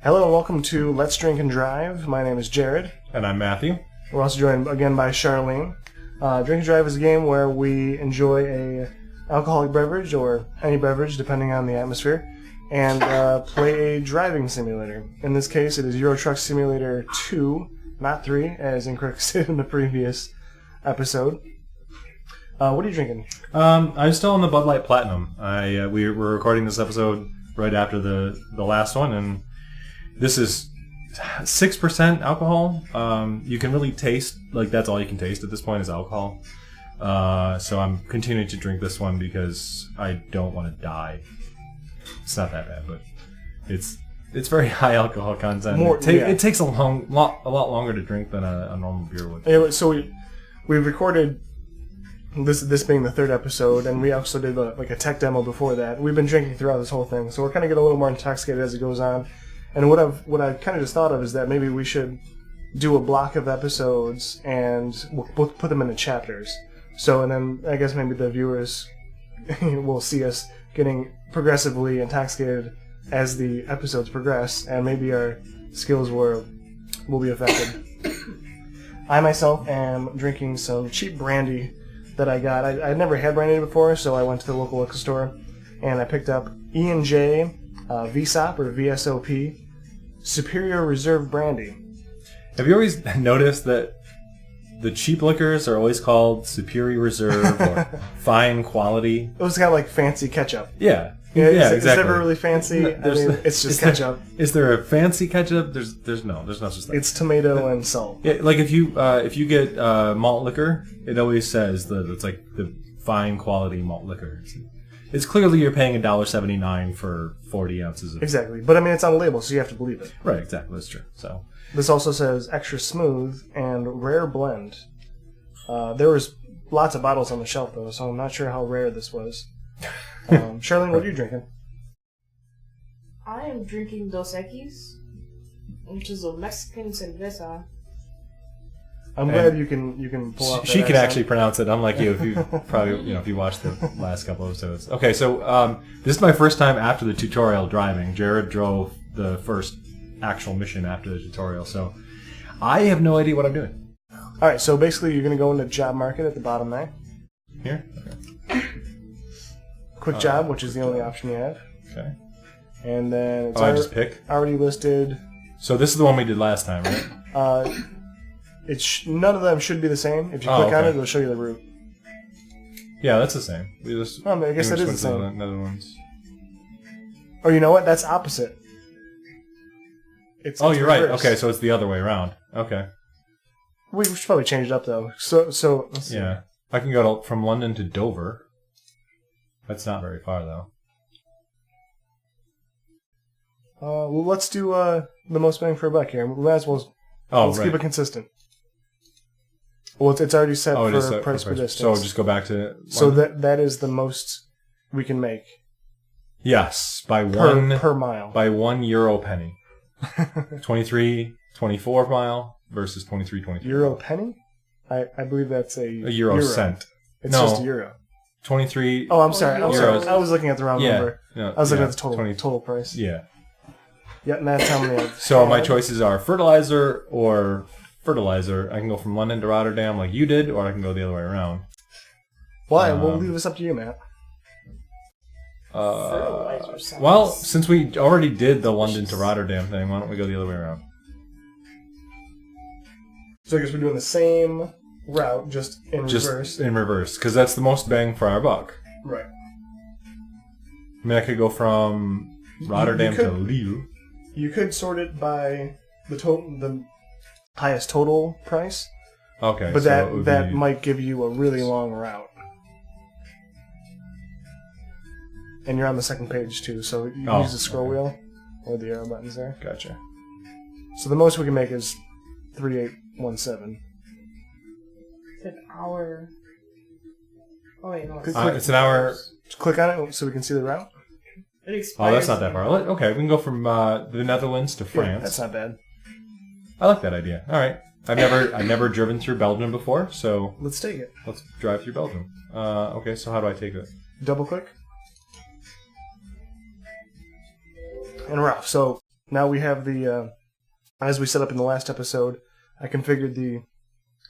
Hello and welcome to Let's Drink and Drive. My name is Jared. And I'm Matthew. We're also joined again by Charlene. Drink and Drive is a game where we enjoy a alcoholic beverage or any beverage depending on the atmosphere and play a driving simulator. In this case, it is Euro Truck Simulator 2, not 3, as incorrectly stated in the previous episode. What are you drinking? I'm still on the Bud Light Platinum. We were recording this episode right after the last one, and this is 6% alcohol. You can really taste, like that's all you can taste at this point is alcohol. So I'm continuing to drink this one because I don't want to die. It's not that bad, but it's very high alcohol content. It takes a lot longer to drink than a normal beer would. Anyway, so we recorded this being the third episode, and we also did a tech demo before that. We've been drinking throughout this whole thing, so we're kind of getting a little more intoxicated as it goes on. And what I've kind of just thought of is that maybe we should do a block of episodes and we'll put them into chapters. So, and then I guess maybe the viewers will see us getting progressively intoxicated as the episodes progress, and maybe our skills will be affected. I myself am drinking some cheap brandy that I got. I'd never had brandy before, so I went to the local liquor store and I picked up E&J VSOP or VSOP Superior Reserve Brandy. Have you always noticed that the cheap liquors are always called Superior Reserve or Fine Quality? It was kind of like fancy ketchup. Yeah. Exactly. Exactly. It's never really fancy. It's just ketchup. Is there a fancy ketchup? There's no such thing. It's tomato and salt. Yeah, like if you get malt liquor, it always says that it's like the fine quality malt liquor. It's clearly you're paying $1.79 for 40 ounces of... Exactly. But I mean, it's on the label, so you have to believe it. Right, exactly. That's true. So this also says extra smooth and rare blend. There was lots of bottles on the shelf, though, so I'm not sure how rare this was. Charlene, what are you drinking? I am drinking Dos Equis, which is a Mexican cerveza. I'm glad you can pull out. She can actually pronounce it, unlike you. If you probably if you watched the last couple of episodes. Okay, so this is my first time after the tutorial driving. Jared drove the first actual mission after the tutorial, so I have no idea what I'm doing. All right, so basically you're going to go into job market at the bottom there. Here. Okay. Quick job, which is the only option you have. Okay. And then it's I just pick. Already listed. So this is the one we did last time, right? None of them should be the same. If you click on it, it'll show you the route. Yeah, that's the same. We just, I guess that is the same. Another ones. Or you know what? That's opposite. You're right. reverse. Okay, so it's the other way around. Okay. We should probably change it up though. So let's see. Yeah, I can go from London to Dover. That's not very far though. Well, let's do the most bang for a buck here. We might as well. Let's keep it consistent. Well, it's already set for price per distance. So just go back to London. So that is the most we can make. Yes, by per mile. By €1 penny. 23.24 mile versus 23.23. Euro penny? I believe that's a euro cent. It's just a euro. 23. Oh, I'm sorry. Euros. I was looking at the wrong number. No, I was looking at the total price. Yeah. Yeah, and that's how many. So my choices are fertilizer or fertilizer. I can go from London to Rotterdam like you did, or I can go the other way around. Why? We'll leave this up to you, Matt. Well, since we already did the London to Rotterdam thing, why don't we go the other way around? So I guess we're doing the same route, just in reverse. Just in reverse, because that's the most bang for our buck. Right. I mean, I could go from Rotterdam to Lille. You could sort it by the highest total price. Okay, but that might give you a really long route. And you're on the second page too, so you can use the scroll wheel or the arrow buttons there. Gotcha. So the most we can make is 3817. An hour. Oh wait, no. It's an hour. Just click on it so we can see the route. It expires. Oh, that's not that far. Okay, we can go from the Netherlands to France. Yeah, that's not bad. I like that idea. All right, I've never driven through Belgium before, so let's take it. Let's drive through Belgium. Okay, so how do I take it? Double click. And we're off. So now we have the, as we set up in the last episode, I configured the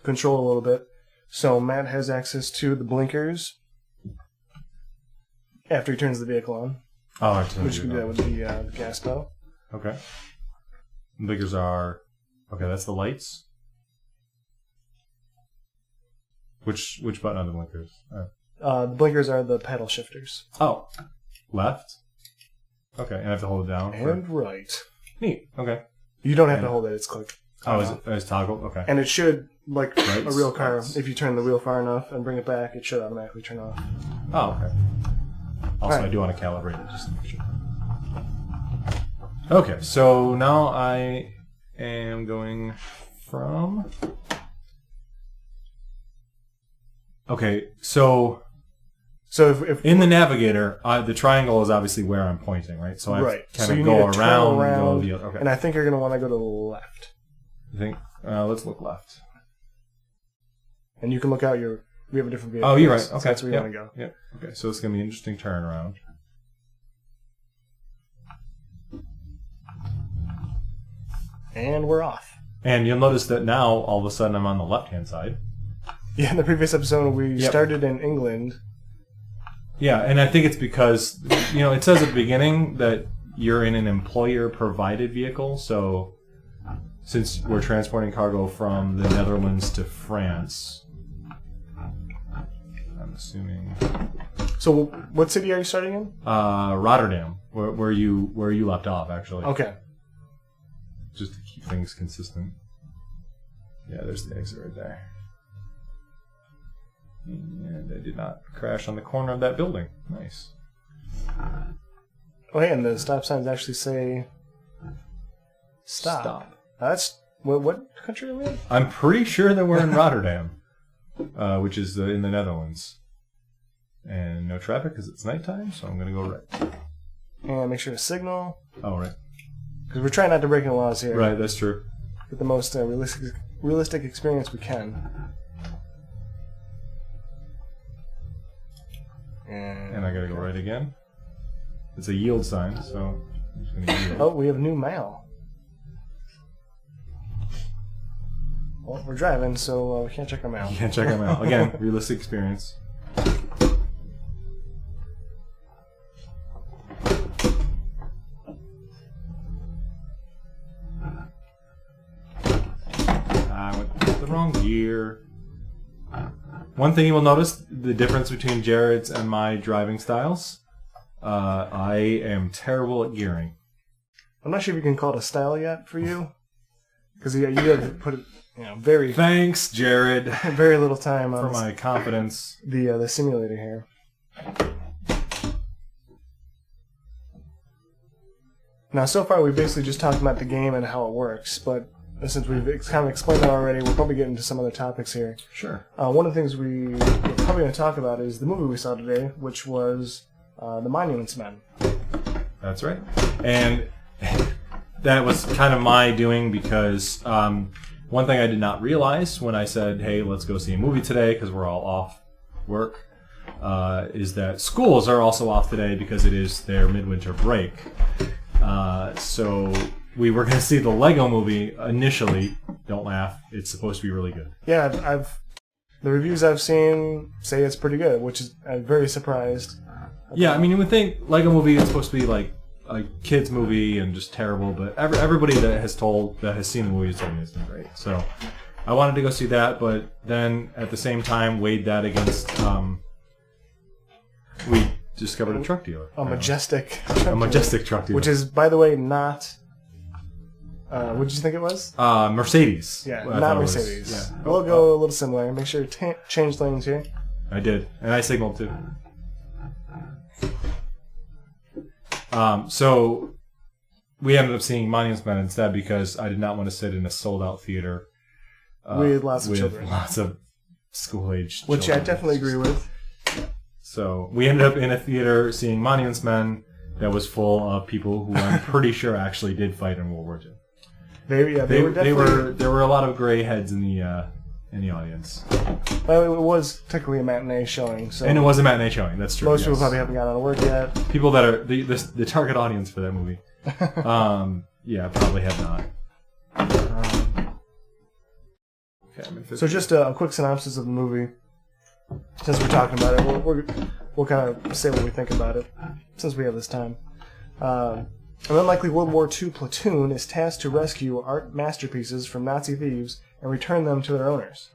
control a little bit. So Matt has access to the blinkers after he turns the vehicle on. Oh, I see. Which you can do that with the gas pedal. Okay. Blinkers are... Okay, that's the lights. Which button are the blinkers? The blinkers are the paddle shifters. Oh. Left? Okay, and I have to hold it down? And right. Neat. Okay. You don't have to hold it, it's click. Oh, is it toggled? Okay. And it should, like Right. a real car, Right. if you turn the wheel far enough and bring it back, it should automatically turn off. Oh, okay. Also, Alright. I do want to calibrate it just to make sure. Okay, so now I am going from... Okay, so So if in the navigator, the triangle is obviously where I'm pointing, right? So I right, kind so of you go need to around, turn around, go the other. Okay, and I think you're going to want to go to the left. I think let's look left. And you can look out your... We have a different vehicle. Oh, you're right. So Okay, that's where you yeah. want to go. Yeah. Okay, so it's gonna be an interesting turnaround. And we're off. And you'll notice that now all of a sudden I'm on the left-hand side. Yeah, in the previous episode, we Yep. started in England. Yeah, and I think it's because it says at the beginning that you're in an employer-provided vehicle. So since we're transporting cargo from the Netherlands to France, I'm assuming So what city are you starting in? Rotterdam, where you left off, actually. Okay. Just to keep things consistent. Yeah, there's the exit right there. And I did not crash on the corner of that building. Nice. Oh, hey, and the stop signs actually say stop. That's... What country are we in? I'm pretty sure that we're in Rotterdam, which is in the Netherlands. And no traffic because it's nighttime, so I'm going to go right. And make sure to signal. Oh, right. Because we're trying not to break any laws here. Right, that's true. Get the most realistic experience we can. And I got to go right again. It's a yield sign, so I'm just going to yield. Oh, we have new mail. Well, we're driving, so we can't check our mail. You can check them out. Again, realistic experience. I went the wrong gear. One thing you will notice, the difference between Jared's and my driving styles. I am terrible at gearing. I'm not sure if you can call it a style yet for you. Because you have to put it, very Thanks, Jared, very little time for on my confidence. the simulator here. Now, so far we've basically just talked about the game and how it works, but since we've kind of explained that already, we'll probably get into some other topics here. Sure. One of the things we're probably going to talk about is the movie we saw today, which was The Monuments Men. That's right. And that was kind of my doing because one thing I did not realize when I said, hey, let's go see a movie today because we're all off work, is that schools are also off today because it is their midwinter break. So we were going to see the Lego movie initially. Don't laugh. It's supposed to be really good. Yeah, the reviews I've seen say it's pretty good, which is I'm very surprised. Yeah, I mean, you would think Lego movie is supposed to be like a kid's movie and just terrible, but everybody that has seen the movie has told me it's been great. So I wanted to go see that, but then at the same time weighed that against we discovered a truck dealer. A majestic truck dealer. which is, by the way, not... what did you think it was? Mercedes. Yeah, I thought not it was. Mercedes. Yeah. We'll go a little similar. Make sure to change lanes here. I did, and I signaled too. So we ended up seeing Monuments Men instead because I did not want to sit in a sold-out theater With lots of children. lots of school-age Which children. I definitely agree with. So we ended up in a theater seeing Monuments Men that was full of people who I'm pretty sure actually did fight in World War II. They were definitely... There were a lot of gray heads in the audience. Well, it was technically a matinee showing, so... And it was a matinee showing, that's true. Most yes. people probably haven't gotten out of work yet. People that are the target audience for that movie. yeah, probably have not. Okay, I'm in fifth. So just a quick synopsis of the movie. Since we're talking about it, we'll kind of say what we think about it, since we have this time. An unlikely World War II platoon is tasked to rescue art masterpieces from Nazi thieves and return them to their owners.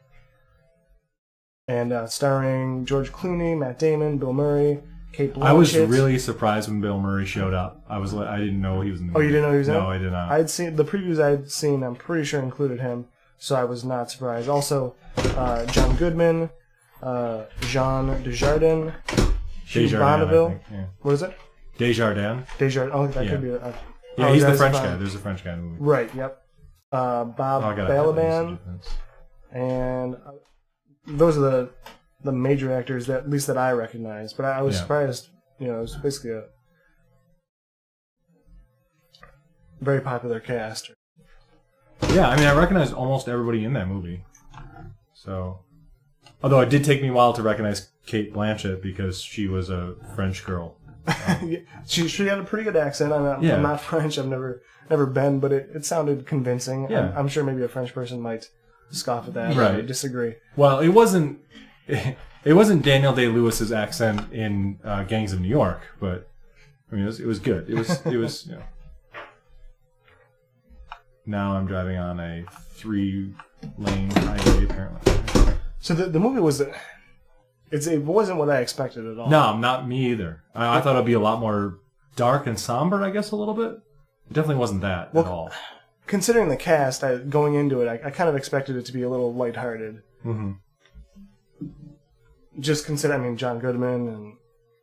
And starring George Clooney, Matt Damon, Bill Murray, Kate Blanchett. I was really surprised when Bill Murray showed up. I didn't know he was in the movie. Oh, you didn't know he was in it? No, I did not. I'd seen the previews I'd seen. I'm pretty sure included him, so I was not surprised. Also, John Goodman, Jean Dujardin, Hugh Desjardins, Bonneville. I think, yeah. What is it? Desjardins. Desjardins. Oh, that Yeah. could be. Yeah, he's the apologize French if guy. I'm- There's a French guy in the movie. Right. Yep. Bob I gotta have Balaban, these and those are the major actors that at least that I recognize. But I was Yeah. surprised. You know, it was basically a very popular cast. Yeah, I mean, I recognize almost everybody in that movie. So, although it did take me a while to recognize Kate Blanchett because she was a French girl. She had a pretty good accent. Yeah. I'm not French. I've never been, but it sounded convincing. Yeah. I'm sure maybe a French person might scoff at that Right. or disagree. Well, it wasn't Daniel Day-Lewis's accent in Gangs of New York, but I mean, it was good. It was. You know. Now I'm driving on a 3-lane highway, apparently. So the movie it wasn't what I expected at all. No, not me either. I thought it'd be a lot more dark and somber, I guess, a little bit. It definitely wasn't that at all. Considering the cast, going into it, I kind of expected it to be a little lighthearted. Mm-hmm. Just John Goodman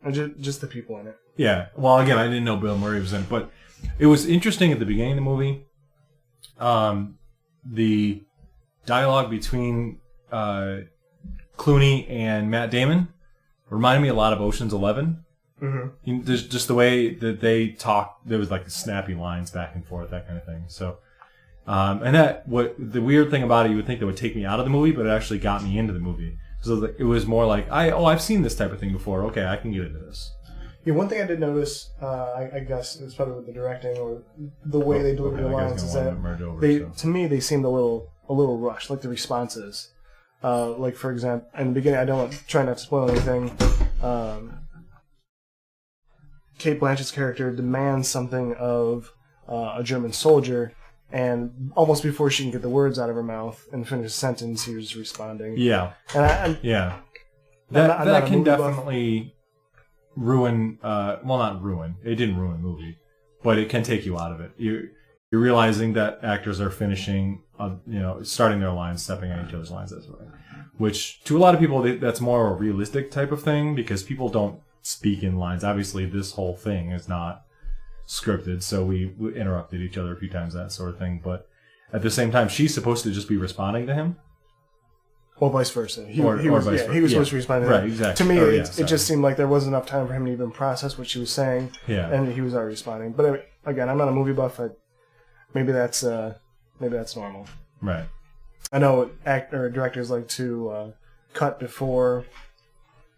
and just the people in it. Yeah. Well, again, I didn't know Bill Murray was in it, but it was interesting at the beginning of the movie. The dialogue between Clooney and Matt Damon reminded me a lot of Ocean's 11. Mm-hmm. There's just the way that they talk. There was like the snappy lines back and forth, that kind of thing. So, and the weird thing about it, you would think that would take me out of the movie, but it actually got me into the movie. So it was more like, I've seen this type of thing before. Okay, I can get into this. Yeah, one thing I did notice, I guess it's probably with the directing or the way they deliver the lines, is that to me they seemed a little rushed, like the responses. Like for example, in the beginning, try not to spoil anything. Kate Blanchett's character demands something of a German soldier, and almost before she can get the words out of her mouth and finish a sentence, he was responding. Yeah. And yeah. I'm not That a can movie buff. definitely ruin. Well, not ruin. It didn't ruin the movie, but it can take you out of it. You're realizing that actors are finishing, starting their lines, stepping on each other's lines, that sort of thing. Which to a lot of people, that's more a realistic type of thing because people don't speak in lines. Obviously, this whole thing is not scripted, so we interrupted each other a few times, that sort of thing. But at the same time, she's supposed to just be responding to him. Or vice versa. He Or was vice versa. he was Yeah. supposed to respond to Right, that. exactly. To me, Oh, yeah, it sorry. just seemed like there wasn't enough time for him to even process what she was saying, Yeah. and he was already responding. But again, I'm not a movie buff. Maybe that's normal. Right. I know directors like to cut before,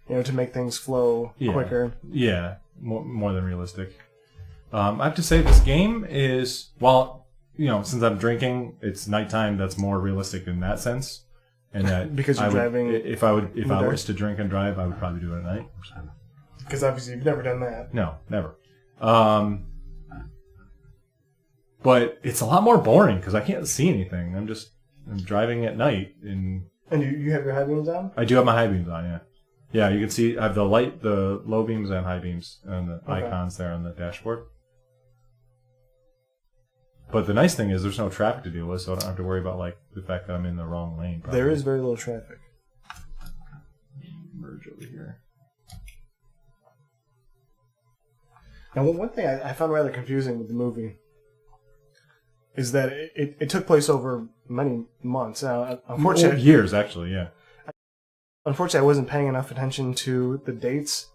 to make things flow quicker. Yeah, more than realistic. I have to say this game is, since I'm drinking, it's nighttime. That's more realistic in that sense, and that Because you're driving If I dark? was to drink and drive, I would probably do it at night. Because obviously you've never done that. No, never. But it's a lot more boring because I can't see anything. I'm driving at night, and you have your high beams on? I do have my high beams on. Yeah, yeah. You can see I have the low beams and high beams, and the Okay. icons there on the dashboard. But the nice thing is there's no traffic to deal with, so I don't have to worry about the fact that I'm in the wrong lane. Probably. There is very little traffic. Merge over here. Now, one thing I found rather confusing with the movie is that it took place over many months. Unfortunately, Years actually, yeah. I wasn't paying enough attention to the dates.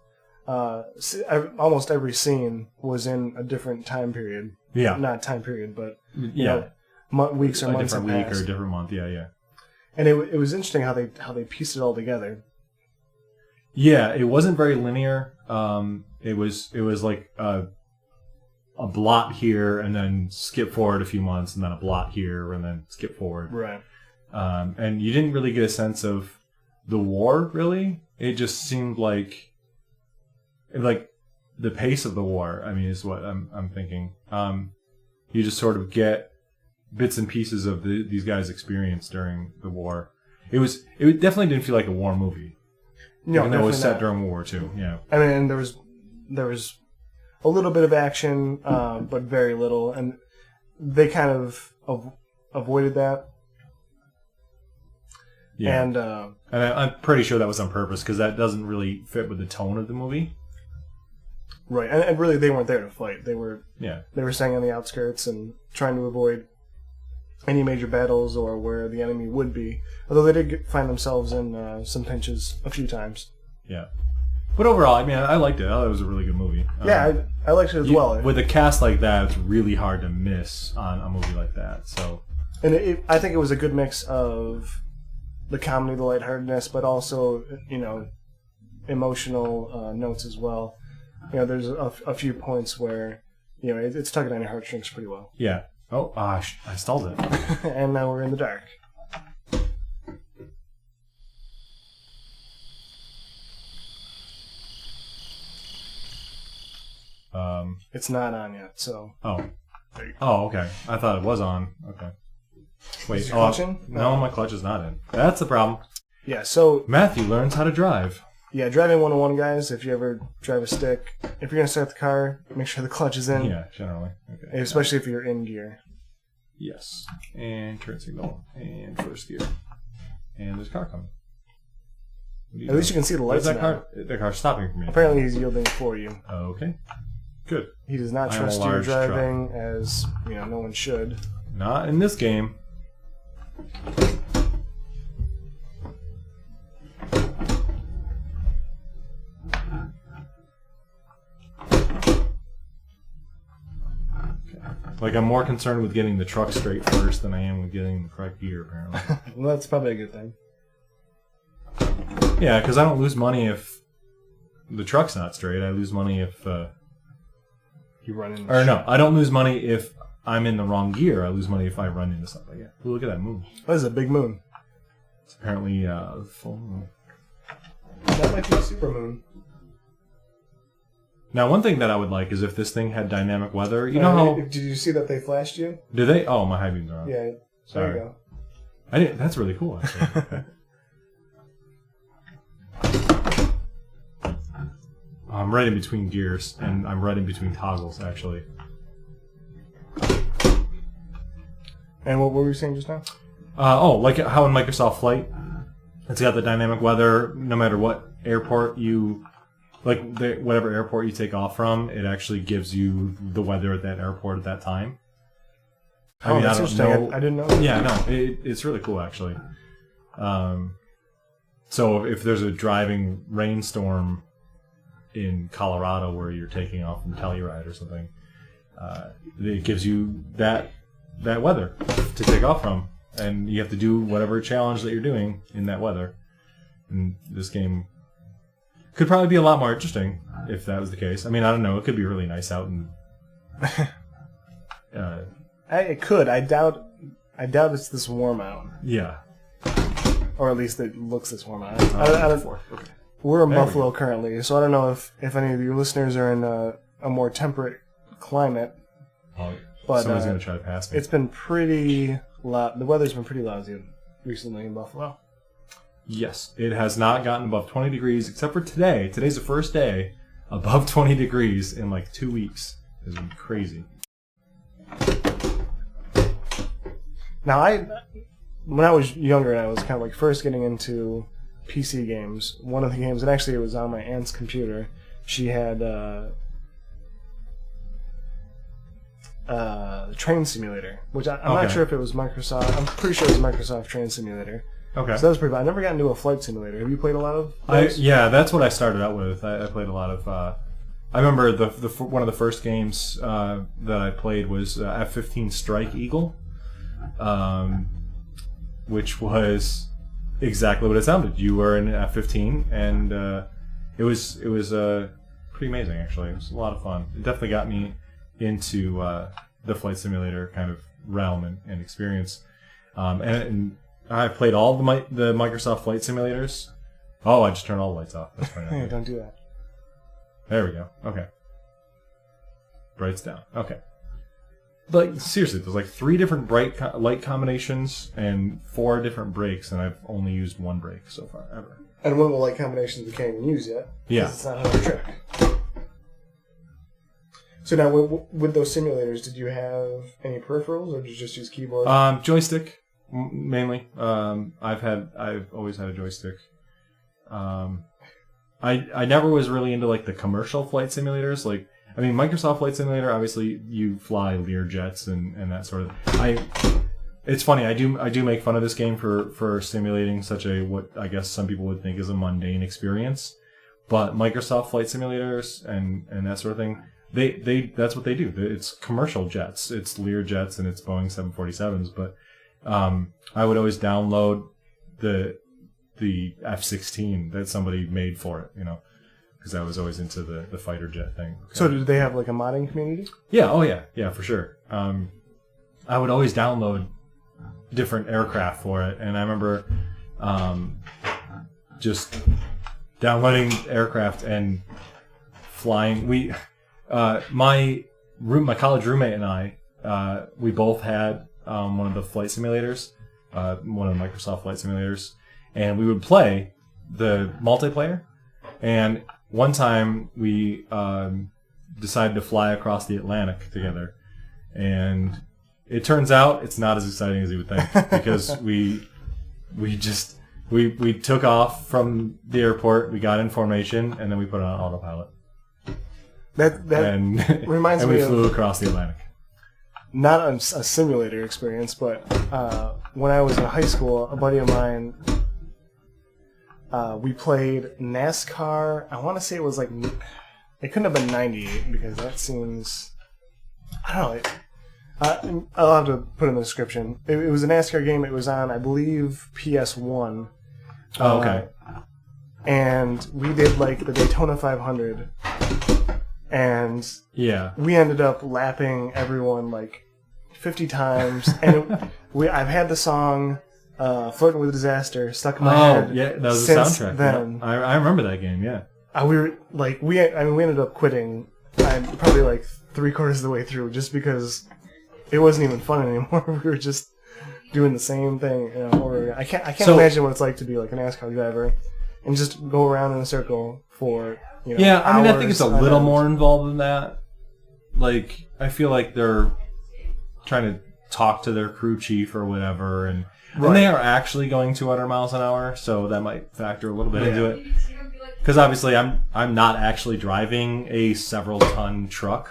Almost every scene was in a different time period. Yeah, Not time period, but yeah. weeks or A months different have week passed. or a different month. Yeah, yeah. And it was interesting how they pieced it all together. Yeah, it wasn't very linear. It was like a blot here and then skip forward a few months and then a blot here and then skip forward. Right. And you didn't really get a sense of the war, really. It just seemed like the pace of the war, I mean, is what I'm thinking. You just sort of get bits and pieces of these guys' experience during the war. It definitely didn't feel like a war movie. No, even though it was set not. during World War II. Yeah. I mean, there was a little bit of action, but very little, and they kind of avoided that. Yeah. And I'm pretty sure that was on purpose because that doesn't really fit with the tone of the movie. right, and really they weren't there to fight. They were Yeah. staying on the outskirts and trying to avoid any major battles or where the enemy would be. Although they did find themselves in some pinches a few times. Yeah. But overall, I mean, I liked it. I thought it was a really good movie. Yeah, I liked it as well. With a cast like that, it's really hard to miss on a movie like that. So, And I think it was a good mix of the comedy, the lightheartedness, but also, emotional notes as well. There's a few points where, it's tugging on your heartstrings pretty well. yeah. Oh, I stalled it. And now we're in the dark. It's not on yet, so... Oh, okay. I thought it was on. Okay. Wait. Is your clutch in? No, my clutch is not in. That's the problem. Yeah, so... Matthew learns how to drive. Yeah, driving 101, guys, if you ever drive a stick, if you're going to start the car, make sure the clutch is in. Yeah, generally. Okay. Especially if you're in gear. Yes. And turn signal. And first gear. And there's a car coming. At least you can see the lights Where's that now. car? The car's stopping for me. Apparently he's yielding for you. Okay. Good. He does not I am a trust you large driving, as no one should. Not in this game. Like, I'm more concerned with getting the truck straight first than I am with getting the correct gear, apparently. Well, that's probably a good thing. Yeah, because I don't lose money if the truck's not straight. I lose money if... You run in. Or no, I don't lose money if I'm in the wrong gear. I lose money if I run into something. Yeah. Ooh, look at that moon. That is a big moon. It's apparently full moon. That might be a super moon. Now, one thing that I would like is if this thing had dynamic weather. You know how... Did you see that they flashed you? Do they? Oh, my high beams are on. Yeah. Sorry. There you go. I didn't. That's really cool, actually. Okay. I'm right in between gears, and I'm right in between toggles, actually. And what were we saying just now? Like how in Microsoft Flight, it's got the dynamic weather. No matter what airport you, whatever airport you take off from, it actually gives you the weather at that airport at that time. I mean, that's I don't interesting. know. I didn't know that. Yeah, no, it's really cool, actually. So if there's a driving rainstorm in Colorado where you're taking off from Telluride or something, it gives you that weather to take off from, and you have to do whatever challenge that you're doing in that weather. And this game could probably be a lot more interesting if that was the case. I mean, I don't know. It could be really nice out and. It could. I doubt it's this warm out, Yeah. or at least it looks this warm out. Okay. We're in There we Buffalo currently, so I don't know if any of your listeners are in a more temperate climate. Oh, But, somebody's gonna try to pass me. It's been pretty the weather's been pretty lousy recently in Buffalo. Yes, it has not gotten above 20 degrees except for today. Today's the first day above 20 degrees in like 2 weeks. It's been crazy. Now, when I was younger and I was kind of like first getting into PC games, one of the games, and actually it was on my aunt's computer, she had Train Simulator, which I'm not Okay. sure if it was Microsoft. I'm pretty sure it was Microsoft Train Simulator. Okay. So that was pretty fun. I never got into a flight simulator. Have you played a lot of those? Yeah, that's what I started out with. I played a lot of. I remember one of the first games that I played was F-15 Strike Eagle, which was exactly what it sounded. You were in F-15, and it was pretty amazing actually. It was a lot of fun. It definitely got me into the flight simulator kind of realm and experience. And I've played all the Microsoft flight simulators. Oh, I just turned all the lights off. That's probably not Hey, good. don't do that. There we go. Okay. Brights down. Okay. Like, seriously, there's like 3 different light combinations and 4 different brakes, and I've only used 1 brake so far, ever. And one of the light combinations we can't even use yet. Yeah. It's not on the track. So now, with those simulators, did you have any peripherals, or did you just use keyboard? Joystick, mainly. I've always had a joystick. I never was really into like the commercial flight simulators. Like, I mean, Microsoft Flight Simulator, obviously you fly Learjets and that sort of. It's funny. I do make fun of this game for simulating such a, what I guess some people would think is a mundane experience, but Microsoft Flight Simulators and that sort of thing, they that's what they do. It's commercial jets. It's Learjets and it's Boeing 747s. But I would always download the F-16 that somebody made for it, because I was always into the fighter jet thing. So did they have like a modding community? Yeah, oh yeah, for sure. I would always download different aircraft for it, and I remember just downloading aircraft and flying. My college roommate and I, we both had one of the flight simulators, one of the Microsoft flight simulators, and we would play the multiplayer. And one time we decided to fly across the Atlantic together, and it turns out it's not as exciting as you would think, because we took off from the airport, we got in formation, and then we put it on autopilot. That and reminds and me we of flew across the Atlantic. not a simulator experience, but when I was in high school, a buddy of mine, we played NASCAR. I want to say it was like, it couldn't have been 98, because that seems, I don't know. I'll have to put in the description. It was a NASCAR game. It was on, I believe, PS1. Oh, okay. And we did like the Daytona 500, and Yeah. we ended up lapping everyone like 50 times. And I've had the song "Flirting with Disaster" stuck in my head. Oh, yeah, that was the since soundtrack. Then Yeah. I remember that game. Yeah. we ended up quitting. Probably like 3/4 of the way through, just because it wasn't even fun anymore. We were just doing the same thing. I can't imagine what it's like to be like a NASCAR driver and just go around in a circle for Yeah, I mean, I think it's a hours on little end. more involved than that. Like, I feel like they're trying to talk to their crew chief or whatever, and they are actually going 200 miles an hour, so that might factor a little bit into it. Because obviously, I'm not actually driving a several ton truck.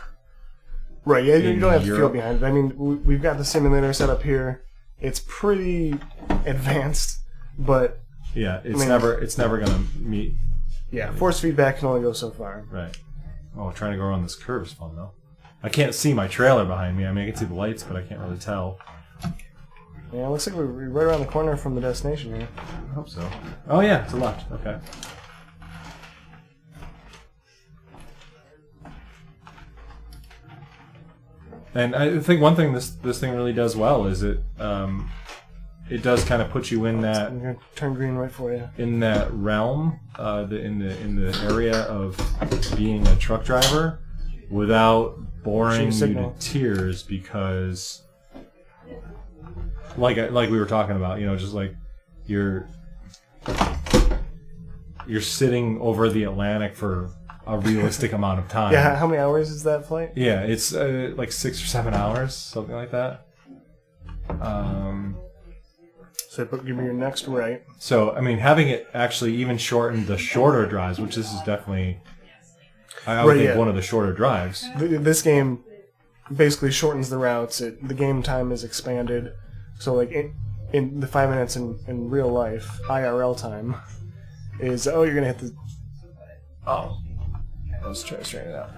Right, yeah, you in don't have to feel Europe. behind it. I mean, we've got the simulator set up here. It's pretty advanced, but Yeah, it's mean- never gonna meet. yeah, force feedback can only go so far. Right. Oh, trying to go around this curve is fun though. I can't see my trailer behind me. I mean, I can see the lights, but I can't really tell. Yeah, it looks like we're right around the corner from the destination here. I hope so. Oh yeah, it's a left. Okay. And I think one thing this thing really does well is it does kind of put you in that I'm gonna turn green right for you. realm, in the area of being a truck driver, without boring you to Signal. tears, because like we were talking about, just like you're sitting over the Atlantic for a realistic amount of time. Yeah, how many hours is that flight? Yeah, it's like 6 or 7 hours, something like that. So give me your next right. So, I mean, having it actually even shorten the shorter drives, which this is definitely, I would Right, think, yeah. one of the shorter drives. This game basically shortens the routes. The game time is expanded. So like in the 5 minutes in real life, IRL time is, you're gonna hit the, let's try to straighten it out.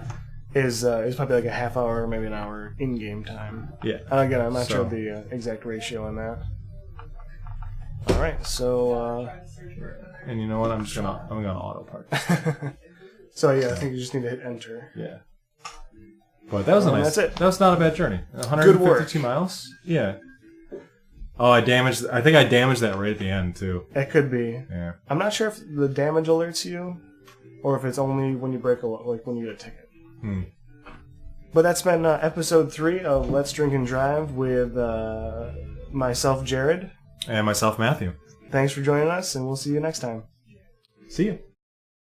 Is probably like a half hour, maybe an hour in-game time. Yeah. And again, I'm not So- sure the exact ratio on that. All right, so And you know what? I'm gonna auto park. so yeah, I think you just need to hit enter. Yeah. But that was a And nice. that's it. That was not a bad journey. 152 miles. Yeah. Oh, I think I damaged that right at the end too. It could be. Yeah. I'm not sure if the damage alerts you, or if it's only when you break like when you get a ticket. But that's been episode 3 of Let's Drink and Drive with myself, Jared. And myself, Matthew. Thanks for joining us, and we'll see you next time. See you.